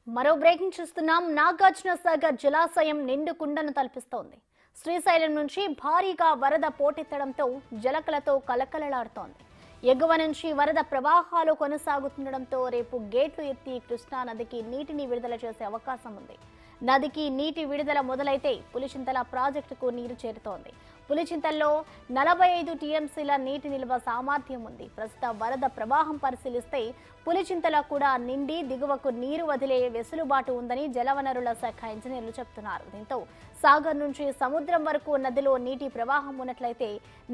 మరో బ్రేకింగ్ చూస్తున్నాం. నాగార్జున సాగర్ జలాశయం నిండు కుండను తలపిస్తోంది. శ్రీశైలం నుంచి భారీగా వరద పోటెత్తడంతో జలకలతో కలకలలాడుతోంది. ఎగువ నుంచి వరద ప్రవాహాలు కొనసాగుతుండటంతో రేపు గేట్లు ఎత్తి కృష్ణా నదికి నీటిని విడుదల చేసే అవకాశం ఉంది. నదికి నీటి విడుదల మొదలైతే పులిచింతల ప్రాజెక్టుకు నీరు చేరుతోంది. పులిచింతల్లో 45 టీఎంసీల నీటి నిల్వ సామర్థ్యం ఉంది. ప్రస్తుత వరద ప్రవాహం పరిశీలిస్తే పులిచింతల కూడా నిండి దిగువకు నీరు వదిలే వెసులుబాటు ఉందని జలవనరుల శాఖ ఇంజనీర్లు చెబుతున్నారు. దీంతో సాగర్ నుంచి సముద్రం వరకు నదిలో నీటి ప్రవాహం ఉన్నట్లయితే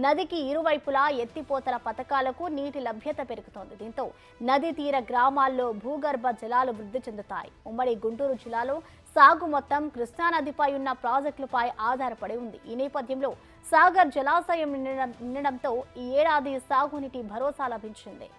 నదికి ఇరువైపులా ఎత్తిపోతల పథకాలకు నీటి లభ్యత పెరుగుతోంది. దీంతో నది తీర గ్రామాల్లో భూగర్భ జలాలు వృద్ధి చెందుతాయి. ఉమ్మడి గుంటూరు జిల్లాలో సాగు మొత్తం కృష్ణానదిపై ఉన్న ప్రాజెక్టులపై ఆధారపడి ఉంది. ఈ నేపథ్యంలో సాగర్ జలాశయం నిండడంతో ఈ ఏడాది సాగునీటి భరోసా లభించింది.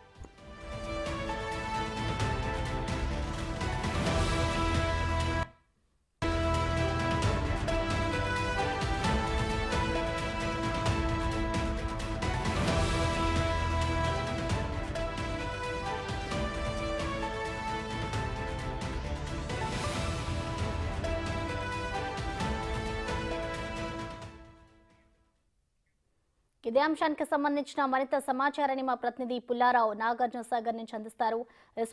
ఇదే అంశానికి సంబంధించిన మరింత సమాచారాన్ని మా ప్రతినిధి పుల్లారావు నాగార్జున సాగర్ నుంచి అందిస్తారు.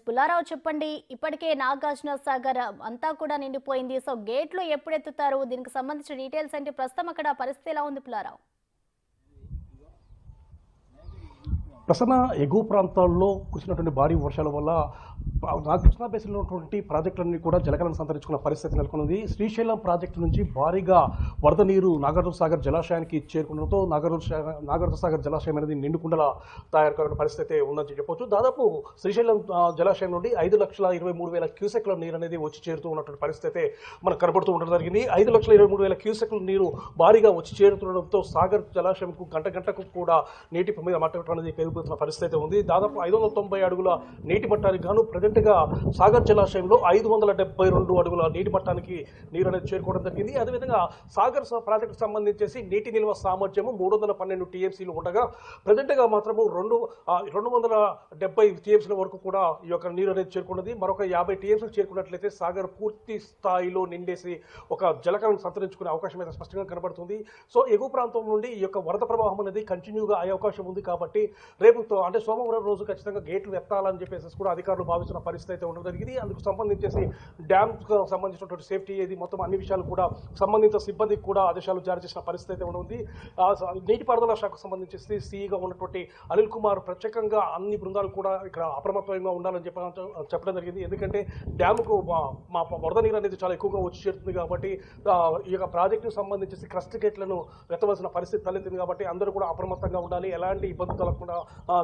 పుల్లారావు, చెప్పండి, ఇప్పటికే నాగార్జున సాగర్ అంతా కూడా నిండిపోయింది. సో గేట్లు ఎప్పుడు ఎత్తుతారు? దీనికి సంబంధించిన డీటెయిల్స్ అంటే ప్రస్తుతం అక్కడ పరిస్థితి ఎలా ఉంది పుల్లారావు? ప్రసన్న ఎగువ ప్రాంతాల్లో కురిసినటువంటి భారీ వర్షాల వల్ల కృష్ణా బేసిన్లో ఉన్నటువంటి ప్రాజెక్టులన్నీ కూడా జలకలను సంతరించుకున్న పరిస్థితి నెలకొన్నది. శ్రీశైలం ప్రాజెక్టు నుంచి భారీగా వరద నీరు నాగార్జున సాగర్ జలాశయానికి చేరుకునడంతో నాగార్జున సాగర్ జలాశయం అనేది నిండుకుండల తయారు కావాలని పరిస్థితి ఉందని చెప్పొచ్చు. దాదాపు శ్రీశైలం జలాశయం నుండి 5,23,000 క్యూసెక్ల నీరు అనేది వచ్చి చేరుతూ ఉన్నటువంటి పరిస్థితి మనకు కనబడుతూ ఉండడం జరిగింది. 5,23,000 క్యూసెక్ల నీరు భారీగా వచ్చి చేరుతుండడంతో సాగర్ జలాశయంకు గంటకు కూడా నీటి మీద మట్టం అనేది పెరుగుతున్న పరిస్థితి ఉంది. దాదాపు 590 అడుగుల నీటి మట్టానికి గాను ప్రజెంట్గా సాగర్ జలాశయంలో 572 అడుగుల నీటి మట్టానికి నీరు అనేది చేరుకోవడం జరిగింది. అదేవిధంగా సాగర్ ప్రాజెక్టుకు సంబంధించేసి నీటి నిల్వ సామర్థ్యము 312 టీఎంసీలు ఉండగా ప్రజెంట్గా మాత్రము 270 టీఎంసీల వరకు కూడా ఈ యొక్క నీరు అనేది చేరుకున్నది. మరొక 50 టీఎంసీలు చేరుకున్నట్లయితే సాగర్ పూర్తి స్థాయిలో నిండేసి ఒక జలకలను సంతరించుకునే అవకాశం అయితే స్పష్టంగా కనబడుతుంది. సో ఎగువ ప్రాంతం నుండి ఈ యొక్క వరద ప్రవాహం అనేది కంటిన్యూగా అయ్యే అవకాశం ఉంది. కాబట్టి రేపు అంటే సోమవారం రోజు ఖచ్చితంగా గేట్లు ఎత్తాలని చెప్పేసి కూడా అధికారులు భావిస్తున్న పరిస్థితి అయితే ఉండడం జరిగింది. అందుకు సంబంధించేసి డ్యామ్కు సంబంధించినటువంటి సేఫ్టీ ఏది మొత్తం అన్ని విషయాలు కూడా సంబంధిత సిబ్బందికి కూడా ఆదేశాలు జారీ చేసిన పరిస్థితి అయితే ఉంది. నీటిపారుదల శాఖకు సంబంధించేసి సీఈగా ఉన్నటువంటి అనిల్ కుమార్ ప్రత్యేకంగా అన్ని బృందాలు కూడా ఇక్కడ అప్రమత్తంగా ఉండాలని చెప్పడం జరిగింది. ఎందుకంటే డ్యాముకు మా వరద నీరు అనేది చాలా ఎక్కువగా వచ్చి చేరుతుంది కాబట్టి ఈ యొక్క ప్రాజెక్టుకు సంబంధించి క్రస్ట్ గేట్లను ఎత్తవలసిన పరిస్థితి తలెత్తింది. కాబట్టి అందరూ కూడా అప్రమత్తంగా ఉండాలి, ఎలాంటి ఇబ్బందులు కలగకుండా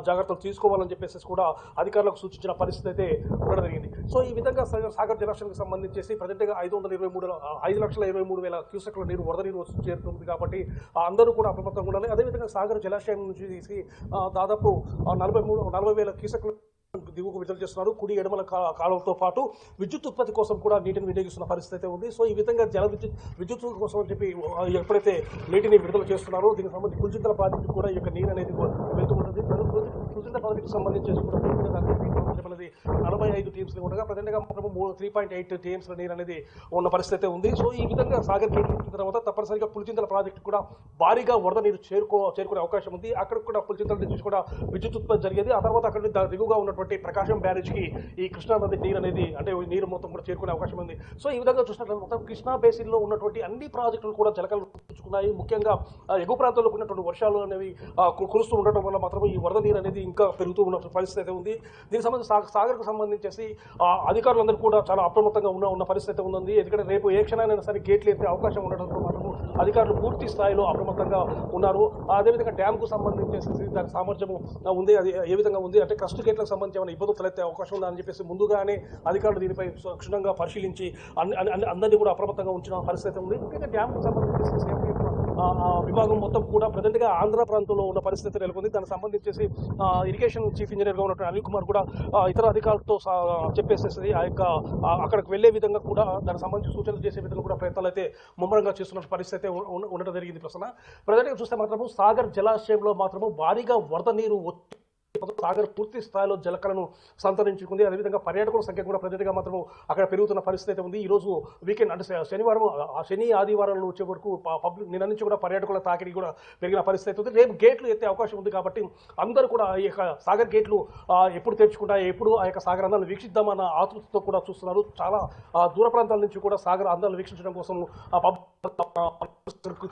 జాగ్రత్తలు తీసుకోవాలని చెప్పేసి కూడా అధికారులకు సూచించిన పరిస్థితి అయితే ఉండడం జరిగింది. సో ఈ విధంగా సాగర్ జలాశయానికి సంబంధించేసి ప్రజెంట్గా 5,23,000 క్యూసెక్ల నీరు వరద నీరు వచ్చి చేరుతుంది. కాబట్టి అందరూ కూడా అప్రమత్తంగా ఉండాలి. అదేవిధంగా సాగర్ జలాశయం నుంచి తీసి దాదాపు 40,000 క్యూసెక్లు దిగువకు విడుదల చేస్తున్నారు. కుడి ఎడమల కాలంతో పాటు విద్యుత్ ఉత్పత్తి కోసం కూడా నీటిని వినియోగిస్తున్న పరిస్థితి అయితే ఉంది. సో ఈ విధంగా విద్యుత్ కోసం అని చెప్పి ఎప్పుడైతే నీటిని విడుదల చేస్తున్నారో దీనికి సంబంధించి పులిచింతల ప్రాజెక్టు కూడా ఈ యొక్క నీరు అనేది వెళ్తూ ఉంటుంది. పులిచింతల ప్రాజెక్టుకు సంబంధించి కూడా 45 టీఎంసీలు ఉండగా ప్రజెంట్గా మాత్రం 3.8 టీఎంసీల నీరు అనేది ఉన్న పరిస్థితి ఉంది. సో ఈ విధంగా సాగర్ గేట్ తర్వాత తప్పనిసరిగా పులిచింతల ప్రాజెక్టు కూడా భారీగా వరద నీరు చేరుకునే అవకాశం ఉంది. అక్కడ కూడా పులిచింతల నుంచి కూడా విద్యుత్ ఉత్పత్తి జరిగేది. ఆ తర్వాత అక్కడ దిగువగా ఉన్నటువంటి ప్రకాశం బ్యారేజ్కి ఈ కృష్ణా నది నీరు అనేది అంటే నీరు మొత్తం కూడా చేరుకునే అవకాశం ఉంది. సో ఈ విధంగా చూసినట్లయితే మొత్తం కృష్ణా బేసిన్లో ఉన్నటువంటి అన్ని ప్రాజెక్టులు కూడా జలకలు పుచ్చుకున్నాయి. ముఖ్యంగా ఎగువ ప్రాంతంలో ఉన్నటువంటి వర్షాలు అనేవి కురుస్తూ ఉండటం వల్ల మాత్రం ఈ వరద నీరు అనేది ఇంకా పెరుగుతూ ఉన్న పరిస్థితి అయితే ఉంది. దీనికి సంబంధించి సాగర్కు సంబంధించేసి అధికారులందరూ కూడా చాలా అప్రమత్తంగా ఉన్న పరిస్థితి ఉంది. ఎందుకంటే రేపు ఏ క్షణానైనా సరే గేట్లు ఎత్తే అవకాశం ఉండడంతో మాత్రం అధికారులు పూర్తి స్థాయిలో అప్రమత్తంగా ఉన్నారు. అదేవిధంగా డ్యామ్కు సంబంధించేసి దాని సామర్థ్యం ఉంది. అది ఏ విధంగా ఉంది అంటే క్రస్ట్ గేట్లకు సంబంధించి ఏమైనా ఇబ్బందులు తలెత్తే అవకాశం ఉందని చెప్పేసి ముందుగానే అధికారులు దీనిపై క్షుణ్ణంగా పరిశీలించి అందరినీ కూడా అప్రమత్తంగా ఉంచిన పరిస్థితి ఉంది. ముఖ్యంగా డ్యామ్కు సంబంధించి సేఫ్టీ విభాగం మొత్తం కూడా ప్రజెంట్గా ఆంధ్ర ప్రాంతంలో ఉన్న పరిస్థితి నెలకొంది. దానికి సంబంధించేసి ఇరిగేషన్ చీఫ్ ఇంజనీర్గా ఉన్నటువంటి అనిల్ కుమార్ కూడా ఇతర అధికారులతో చెప్పేసేసి ఆ యొక్క అక్కడికి వెళ్లే విధంగా కూడా దానికి సంబంధించి సూచనలు చేసే విధంగా కూడా ప్రయత్నాలు అయితే ముమ్మరంగా చేస్తున్న పరిస్థితి ఉండడం జరిగింది. ప్రజెంట్గా చూస్తే మాత్రము సాగర్ జలాశయంలో మాత్రము భారీగా వరద నీరు సాగర్ పూర్తి స్థాయిలో జలకలను సంతరించుకుంది. అదేవిధంగా పర్యాటకుల సంఖ్య కూడా ప్రతిగా మాత్రం అక్కడ పెరుగుతున్న పరిస్థితి అయితే ఉంది. ఈ రోజు వీకెండ్ అంటే శనివారం, శని ఆదివారాలు వచ్చే వరకు పబ్లిక్ నిన్న నుంచి కూడా పర్యాటకుల తాకిడి కూడా పెరిగిన పరిస్థితి అయితే ఉంది. రేపు గేట్లు ఎత్తే అవకాశం ఉంది కాబట్టి అందరూ కూడా ఈ యొక్క సాగర్ గేట్లు ఎప్పుడు తెరుచుకుంటా, ఎప్పుడు ఆ యొక్క సాగర్ అందాలను వీక్షిద్దామన్న ఆతృతతో కూడా చూస్తున్నారు. చాలా దూర ప్రాంతాల నుంచి కూడా సాగర్ అందాలను వీక్షించడం కోసం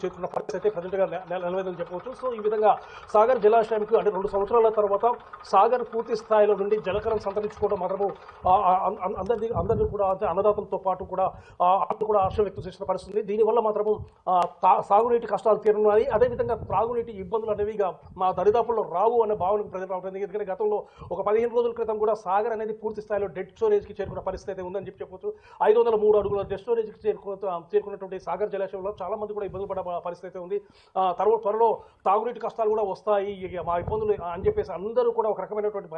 చేరుకున్న పరిస్థితి అయితే ప్రజెంట్గా నెలవేదని చెప్పవచ్చు. సో ఈ విధంగా సాగర్ జలాశయానికి అంటే 2 సంవత్సరాల తర్వాత సాగర్ పూర్తి స్థాయిలో నుండి జలకలను సంతరించుకోవడం మాత్రము అందరినీ కూడా అంటే అన్నదాతలతో పాటు కూడా హర్షం వ్యక్తం చేసిన పరిస్థితి. దీనివల్ల మాత్రము సాగునీటి కష్టాలు తీరున్నాయి. అదేవిధంగా త్రాగునీటి ఇబ్బందులు అనేవి మా దరిదాపుల్లో రావు అనే భావనకు ప్రజలు రావడం. ఎందుకంటే గతంలో ఒక 15 రోజుల క్రితం కూడా సాగర్ అనేది పూర్తి స్థాయిలో డెడ్ స్టోరేజ్కి చేరుకున్న పరిస్థితి అయితే ఉందని చెప్పవచ్చు. 503 అడుగుల డెడ్ స్టోరేజ్కి చేరుకున్నటువంటి సాగర్ జలాశయంలో చాలా మంది కూడా ఇబ్బందులు పడే పరిస్థితి అయితే ఉంది. త్వరలో తాగునీటి కష్టాలు కూడా వస్తాయి, మా ఇబ్బందులు అని చెప్పేసి అందరూ కూడా ఒక రకమైనటువంటి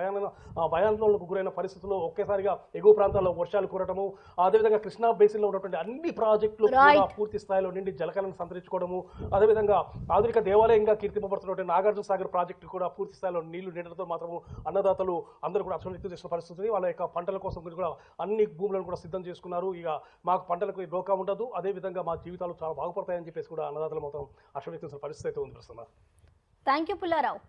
భయాందోళనకు గురైన పరిస్థితుల్లో ఒకేసారిగా ఎగువ ప్రాంతాల్లో వర్షాలు కురటము, అదేవిధంగా కృష్ణా బేసిన్లో ఉన్నటువంటి అన్ని ప్రాజెక్టులు కూడా పూర్తి స్థాయిలో నిండి జలకలను సంతరించుకోవడము, అదేవిధంగా ఆధునిక దేవాలయంగా కీర్తింపబడుతున్నటువంటి నాగార్జున సాగర్ ప్రాజెక్టు కూడా పూర్తి స్థాయిలో నీళ్లు నిండడంతో మాత్రము అన్నదాతలు అందరూ కూడా అసలు వ్యక్తం చేసిన పరిస్థితి. వాళ్ళ యొక్క పంటల కోసం కూడా అన్ని భూములను కూడా సిద్ధం చేసుకున్నారు. ఇక మాకు పంటలకు డోకా ఉండదు, అదేవిధంగా మా జీవితాలు చాలా బాగుపడతాయని చెప్పేసి కూడా అన్నదాతలు మొత్తం హర్షం వ్యక్తం చేసిన పరిస్థితి అయితే ఉంది. Thank you Pullarao.